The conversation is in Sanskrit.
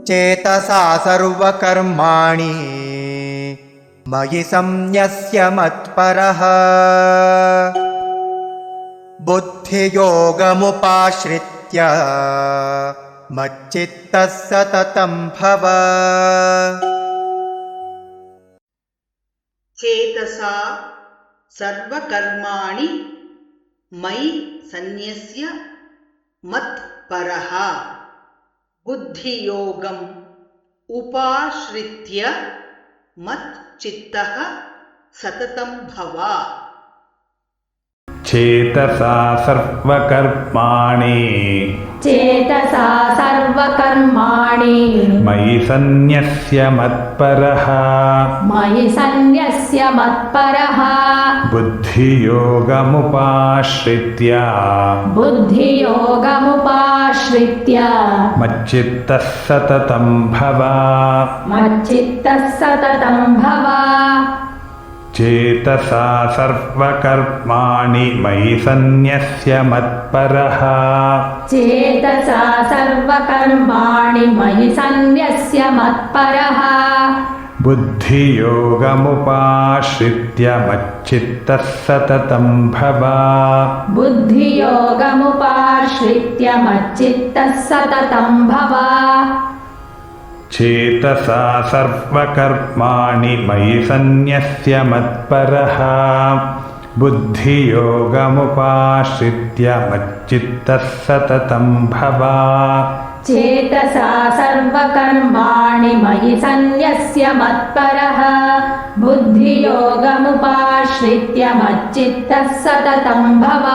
चेतसा सर्वकर्माणि मयि संन्यस्य मत्परः बुद्धियोगमुपाश्रित्य मच्चित्तः सततं भव। चेतसा सर्वकर्माणि मयि सन्न्यस्य मत्परः बुद्धियोगम् उपाश्रित्य मच्चित्तः सततं भव। चेतसा सर्वकर्माणि मयि सन्न्यस्य मत्परः बुद्धियोगमुपाश्रित्य मच्चित्तः सततं भव। चेतसा सर्वकर्माणि मयि सन्न्यस्य मत्परः बुद्धियोगमुपाश्रित्य मच्चित्तः सततं भव। चेतसा सर्वकर्माणि मयि सन्न्यस्य मत्परः बुद्धियोगमुपाश्रित्य मच्चित्तः सततं भव। चेतसा सर्वकर्माणि मयि सन्न्यस्य मत्परः बुद्धियोगमुपाश्रित्य मच्चित्तः सततं भव।